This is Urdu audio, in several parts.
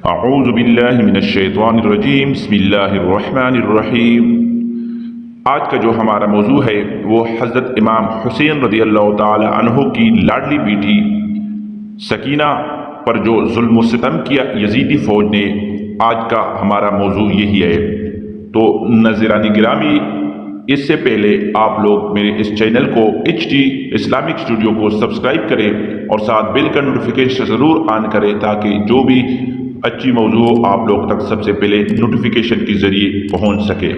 اعوذ باللہ من الشیطان الرجیم بسم اللہ الرحمن الرحیم۔ آج کا جو ہمارا موضوع ہے وہ حضرت امام حسین رضی اللہ تعالی عنہ کی لاڈلی بیٹی سکینہ پر جو ظلم و ستم کیا یزیدی فوج نے، آج کا ہمارا موضوع یہی ہے۔ تو ناظرین گرامی، اس سے پہلے آپ لوگ میرے اس چینل کو HT اسلامک اسٹوڈیو کو سبسکرائب کریں اور ساتھ بیل کا نوٹیفیکیشن ضرور آن کریں تاکہ جو بھی اچھی موضوع آپ لوگ تک سب سے پہلے نوٹیفیکیشن کے ذریعے پہنچ سکے۔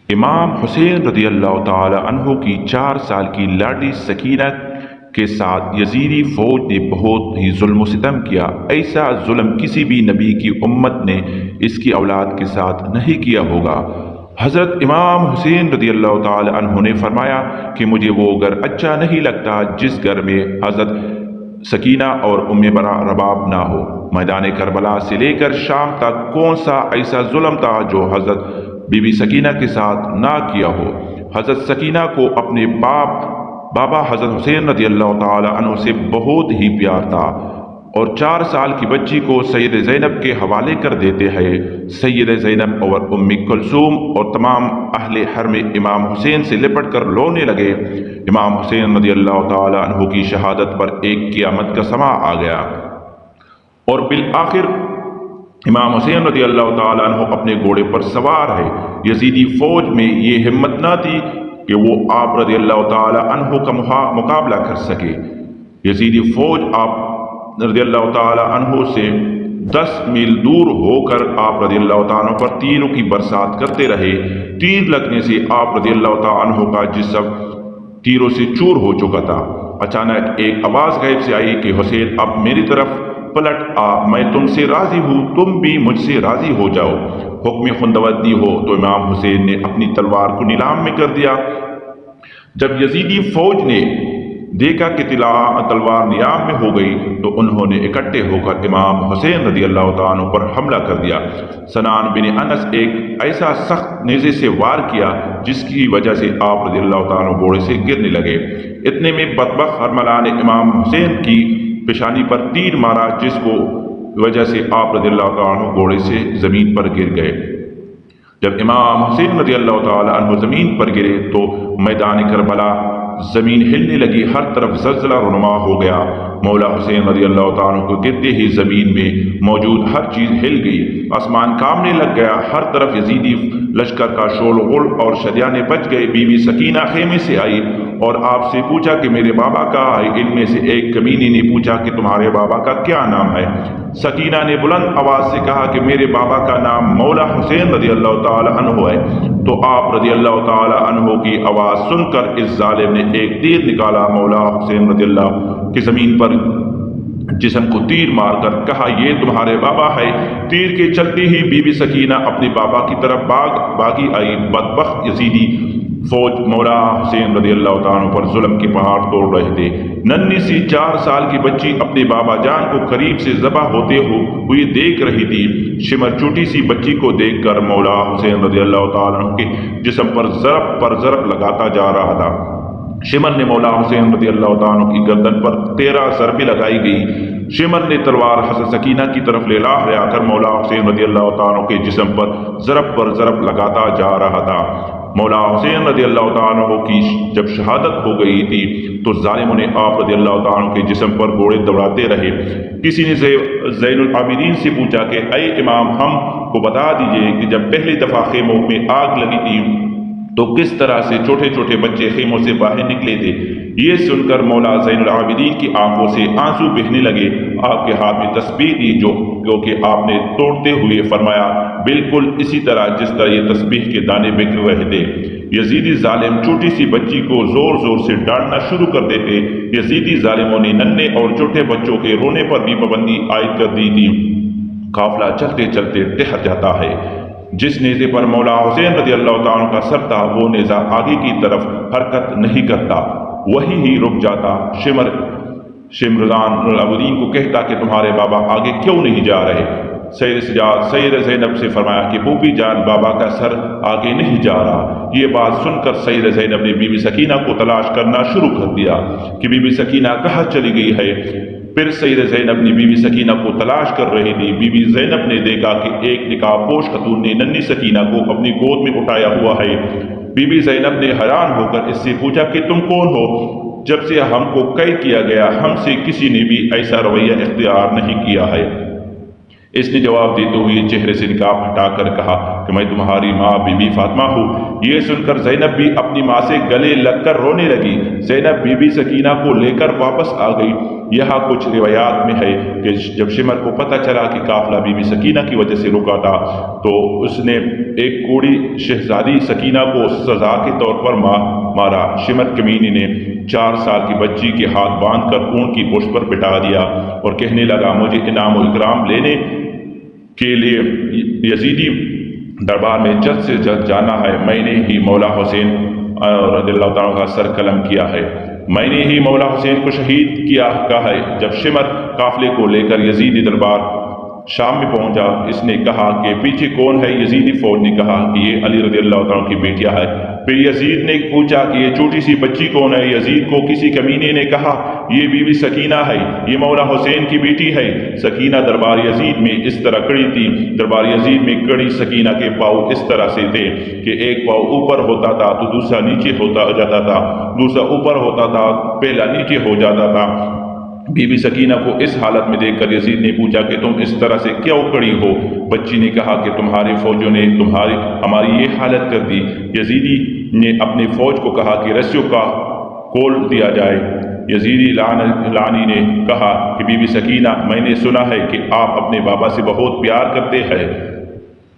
امام حسین رضی اللہ تعالی عنہ کی 4 سال کی لاڈلی سکینہ کے ساتھ یزیدی فوج نے بہت ہی ظلم و ستم کیا۔ ایسا ظلم کسی بھی نبی کی امت نے اس کی اولاد کے ساتھ نہیں کیا ہوگا۔ حضرت امام حسین رضی اللہ تعالی عنہ نے فرمایا کہ مجھے وہ گھر اچھا نہیں لگتا جس گھر میں حضرت سکینہ اور ام رباب نہ ہو۔ میدان کربلا سے لے کر شام تک کون سا ایسا ظلم تھا جو حضرت بی بی سکینہ کے ساتھ نہ کیا ہو۔ حضرت سکینہ کو اپنے بابا حضرت حسین رضی اللہ تعالی عنہ سے بہت ہی پیار تھا اور 4 سال کی بچی کو سید زینب کے حوالے کر دیتے ہیں۔ سید زینب اور ام کلثوم اور تمام اہل حرم امام حسین سے لپٹ کر رونے لگے۔ امام حسین رضی اللہ تعالی عنہ کی شہادت پر ایک قیامت کا سماں آ گیا اور بالآخر امام حسین رضی اللہ تعالی عنہ اپنے گھوڑے پر سوار ہے۔ یزیدی فوج میں یہ ہمت نہ تھی کہ وہ آپ رضی اللہ تعالی عنہ کا مقابلہ کر سکے۔ یزیدی فوج آپ رضی اللہ تعالی عنہ سے 10 میل دور ہو کر آپ رضی اللہ تعالی عنہ پر تیروں کی برسات کرتے رہے۔ تیر لگنے سے آپ رضی اللہ تعالی عنہ کا جسم تیروں سے چور ہو چکا تھا۔ اچانک ایک آواز غیب سے آئی کہ حسین اب میری طرف پلٹ آ، میں تم سے راضی ہوں، تم بھی مجھ سے راضی ہو جاؤ۔ حکم خندوتی ہو تو امام حسین نے اپنی تلوار کو نیلام میں کر دیا۔ جب یزیدی فوج نے دیکھا کہ تلوار نیام میں ہو گئی تو انہوں نے اکٹھے ہو کر امام حسین رضی اللہ تعالیٰ عنہ پر حملہ کر دیا۔ سنان بن انس ایک ایسا سخت نیزے سے وار کیا جس کی وجہ سے آپ رضی اللہ تعالیٰ عنہ گھوڑے سے گرنے لگے۔ اتنے میں بدبخت حرملہ نے امام حسین کی پیشانی پر تیر مارا جس کو وجہ سے آپ رضی اللہ تعالیٰ عنہ گھوڑے سے زمین پر گر گئے۔ جب امام حسین رضی اللہ تعالیٰ عنہ زمین پر گرے تو میدان کربلا زمین ہلنے لگی، ہر طرف زلزلہ رونما ہو گیا۔ مولا حسین رضی اللہ تعالیٰ عنہ کو گرتے ہی زمین میں موجود ہر چیز ہل گئی، آسمان کانپنے لگ گیا، ہر طرف یزیدی لشکر کا شور غل اور شریانے بچ گئے۔ بی بی سکینہ خیمے سے آئی اور آپ سے پوچھا کہ میرے بابا کہاں ہے؟ ان میں سے ایک کمینی نے پوچھا کہ تمہارے بابا کا کیا نام ہے؟ سکینہ نے بلند آواز سے کہا کہ میرے بابا کا نام مولا حسین رضی اللہ تعالی عنہ ہے۔ تو آپ رضی اللہ تعالی عنہ کی آواز سن کر اس ظالم نے ایک تیر نکالا، مولا حسین رضی اللہ کی زمین پر جسم کو تیر مار کر کہا یہ تمہارے بابا ہے۔ تیر کے چلتے ہی بی بی سکینہ اپنے بابا کی طرف باغی آئی۔ بدبخت یزیدی فوج مولا حسین رضی اللہ تعالیٰ پر ظلم کے پہاڑ توڑ رہے تھے۔ ننھی سی 4 سال کی بچی اپنے بابا جان کو قریب سے ذبح ہوتے ہوئے دیکھ رہی تھی۔ شمر چھوٹی سی بچی کو دیکھ کر مولا حسین رضی اللہ تعالیٰ کے جسم پر ضرب لگاتا جا رہا تھا۔ شمر نے مولا حسین رضی اللہ تعالیٰ کی گردن پر 13 ضربیں لگائی گئی۔ شمر نے تلوار حضرت سکینہ کی طرف لے کر مولا حسین رضی اللہ تعالیٰ کے جسم پر ضرب لگاتا جا رہا تھا۔ مولا حسین رضی اللہ تعالیٰ کی جب شہادت ہو گئی تھی تو ظالموں نے آپ رضی اللہ تعالیٰ کے جسم پر گھوڑے دوڑاتے رہے۔ کسی نے زین العابدین سے پوچھا کہ اے امام، ہم کو بتا دیجئے کہ جب پہلی دفعہ خیموں میں آگ لگی تھی تو کس طرح سے چھوٹے چھوٹے بچے خیموں سے باہر نکلے تھے؟ یہ سن کر مولا زین العابدین کی آنکھوں سے آنسو بہنے لگے۔ آپ کے ہاتھ میں تسبیح تھی جو کہ آپ نے توڑتے ہوئے فرمایا بالکل اسی طرح جس طرح یہ تسبیح کے دانے بکھر رہے تھے۔ یزیدی ظالم چھوٹی سی بچی کو زور زور سے ڈانٹنا شروع کر دیتے۔ یزیدی ظالموں نے ننھے اور چھوٹے بچوں کے رونے پر بھی پابندی عائد کر دی تھی۔ قافلہ چلتے چلتے ٹھہر جاتا ہے۔ جس نیزے پر مولا حسین رضی اللہ تعالیٰ کا سر تھا وہ نیزہ آگے کی طرف حرکت نہیں کرتا، وہی ہی رک جاتا۔ شمردان العابدین کو کہتا کہ تمہارے بابا آگے کیوں نہیں جا رہے؟ سید سجاد سید زینب سے فرمایا کہ پھوپھی جان بابا کا سر آگے نہیں جا رہا۔ یہ بات سن کر سید زینب نے بی بی سکینہ کو تلاش کرنا شروع کر دیا کہ بی بی سکینہ کہاں چلی گئی ہے۔ پھر سید زینب نے بی بی سکینہ کو تلاش کر رہی تھی۔ بی بی زینب نے دیکھا کہ ایک نقاب پوش خاتون نے ننھی سکینہ کو اپنی گود میں اٹھایا ہوا ہے۔ بی بی زینب نے حیران ہو کر اس سے پوچھا کہ تم کون ہو؟ جب سے ہم کو قید کیا گیا ہم سے کسی نے بھی ایسا رویہ اختیار نہیں کیا ہے۔ اس نے جواب دیتے ہوئے چہرے سے نقاب ہٹا کر کہا کہ میں تمہاری ماں بی بی فاطمہ ہوں۔ یہ سن کر زینب بھی اپنی ماں سے گلے لگ کر رونے لگی۔ زینب بی بی سکینہ کو لے کر واپس آ گئی۔ یہاں کچھ روایات میں ہے کہ جب شمر کو پتہ چلا کہ قافلہ بی بی سکینہ کی وجہ سے رکا تھا تو اس نے ایک کوڑی شہزادی سکینہ کو سزا کے طور پر مارا۔ شمر کمینی نے 4 سال کی بچی کے ہاتھ باندھ کر اونٹ کی پشت پر بٹھا دیا اور کہنے لگا مجھے انعام و اکرام لینے کے لیے یزیدی دربار میں جلد سے جلد جانا ہے۔ میں نے ہی مولا حسین رضی اللہ تعالیٰ کا سر قلم کیا ہے، میں نے ہی مولا حسین کو شہید کیا کہا ہے۔ جب شمر قافلے کو لے کر یزیدی دربار شام میں پہنچا اس نے کہا کہ پیچھے کون ہے؟ یزیدی فوج نے کہا کہ یہ علی رضی اللہ تعالیٰ کی بیٹیاں ہے۔ پھر یزید نے پوچھا کہ یہ چھوٹی سی بچی کون ہے؟ یزید کو کسی کمینے نے کہا یہ بی بی سکینہ ہے، یہ مولا حسین کی بیٹی ہے۔ سکینہ دربار یزید میں اس طرح کڑی تھی۔ دربار یزید میں کڑی سکینہ کے پاؤں اس طرح سے تھے کہ ایک پاؤں اوپر ہوتا تھا تو دوسرا نیچے ہوتا جاتا تھا، دوسرا اوپر ہوتا تھا پہلا نیچے ہو جاتا تھا۔ بی بی سکینہ کو اس حالت میں دیکھ کر یزید نے پوچھا کہ تم اس طرح سے کیوں کڑی ہو؟ بچی نے کہا کہ تمہارے فوجوں نے ہماری یہ حالت کر دی۔ یزیدی نے اپنے فوج کو کہا کہ رسیوں کا کھول دیا جائے۔ یزیدی لانی نے کہا کہ بی بی سکینہ میں نے سنا ہے کہ آپ اپنے بابا سے بہت پیار کرتے ہیں،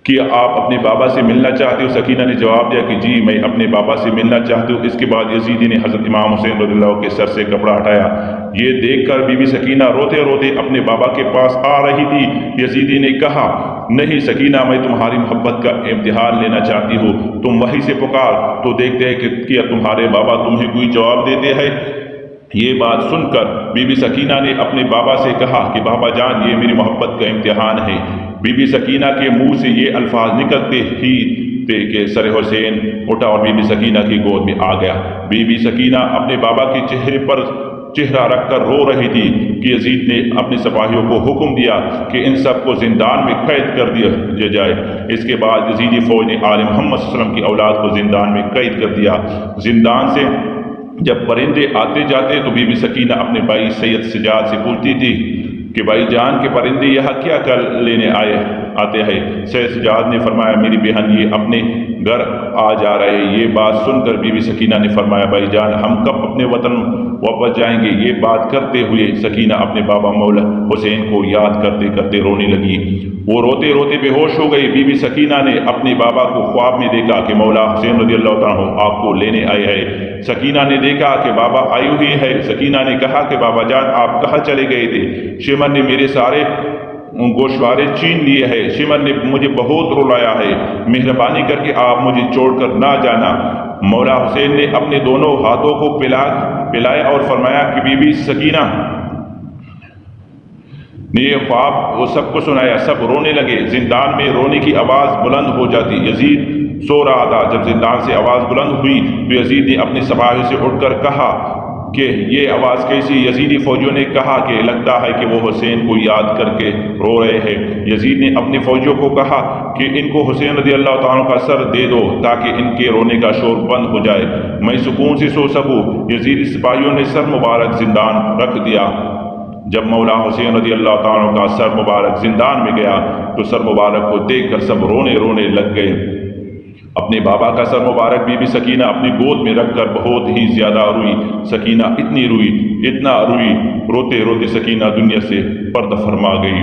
کہ آپ اپنے بابا سے ملنا چاہتے ہو؟ سکینہ نے جواب دیا کہ جی میں اپنے بابا سے ملنا چاہتی ہوں۔ اس کے بعد یزیدی نے حضرت امام حسین رضی اللہ عنہ کے سر سے کپڑا ہٹایا۔ یہ دیکھ کر بی بی سکینہ روتے روتے اپنے بابا کے پاس آ رہی تھی۔ یزیدی نے کہا نہیں سکینہ میں تمہاری محبت کا امتحان لینا چاہتی ہوں، تم وہیں سے پکار تو دیکھتے ہیں کہ کیا تمہارے بابا تمہیں کوئی جواب دیتے ہیں۔ یہ بات سن کر بی بی سکینہ نے اپنے بابا سے کہا کہ بابا جان یہ میری محبت کا امتحان ہے۔ بی بی سکینہ کے منہ سے یہ الفاظ نکلتے ہی تھے کہ سر حسین اٹھا اور بی بی سکینہ کی گود میں آ گیا۔ بی بی سکینہ اپنے بابا کے چہرے پر چہرہ رکھ کر رو رہی تھی کہ یزید نے اپنے سپاہیوں کو حکم دیا کہ ان سب کو زندان میں قید کر دیا جائے۔ اس کے بعد یزیدی فوج نے آل محمد صلی اللہ علیہ وسلم کی اولاد کو زندان میں قید کر دیا۔ زندان سے جب پرندے آتے جاتے تو بی بی سکینہ اپنے بھائی سید سجاد سے پوچھتی تھی کہ بھائی جان کے پرندے یہاں کیا کر لینے آتے ہیں؟ سید سجاد نے فرمایا میری بہن یہ اپنے گھر آ جا رہے ہیں۔ یہ بات سن کر بی بی سکینہ نے فرمایا بھائی جان ہم کب اپنے وطن واپس جائیں گے؟ یہ بات کرتے ہوئے سکینہ اپنے بابا مولا حسین کو یاد کرتے کرتے رونے لگی۔ وہ روتے روتے بے ہوش ہو گئی۔ بی بی سکینہ نے اپنے بابا کو خواب میں دیکھا کہ مولا حسین رضی اللہ تعالیٰ عنہ آپ کو لینے آئے ہیں۔ سکینہ نے دیکھا کہ بابا آئی ہوئی ہے۔ سکینہ نے کہا کہ بابا جان آپ کہاں چلے گئے تھے؟ شمر نے میرے سارے گوشوارے چھین لیے ہیں، شمر نے مجھے بہت رلایا ہے، مہربانی کر کے آپ مجھے چھوڑ کر نہ جانا۔ مولا حسین نے اپنے دونوں ہاتھوں کو پلایا اور فرمایا کہ بی بی سکینہ نے یہ خواب وہ سب کو سنایا۔ سب رونے لگے۔ زندان میں رونے کی آواز بلند ہو جاتی۔ یزید سو رہا تھا۔ جب زندان سے آواز بلند ہوئی تو یزید نے اپنے سپاہیوں سے اٹھ کر کہا کہ یہ آواز کیسی؟ یزیدی فوجیوں نے کہا کہ لگتا ہے کہ وہ حسین کو یاد کر کے رو رہے ہیں۔ یزید نے اپنے فوجیوں کو کہا کہ ان کو حسین رضی اللہ تعالیٰ کا سر دے دو تاکہ ان کے رونے کا شور بند ہو جائے، میں سکون سے سو سکوں۔ یزیدی سپاہیوں نے سر مبارک زندان رکھ دیا۔ جب مولا حسین رضی اللہ تعالیٰ کا سر مبارک زندان میں گیا تو سر مبارک کو دیکھ کر سب رونے لگ گئے۔ اپنے بابا کا سر مبارک بی بی سکینہ اپنی گود میں رکھ کر بہت ہی زیادہ روئی۔ سکینہ اتنا روئی، روتے روتے سکینہ دنیا سے پردہ فرما گئی۔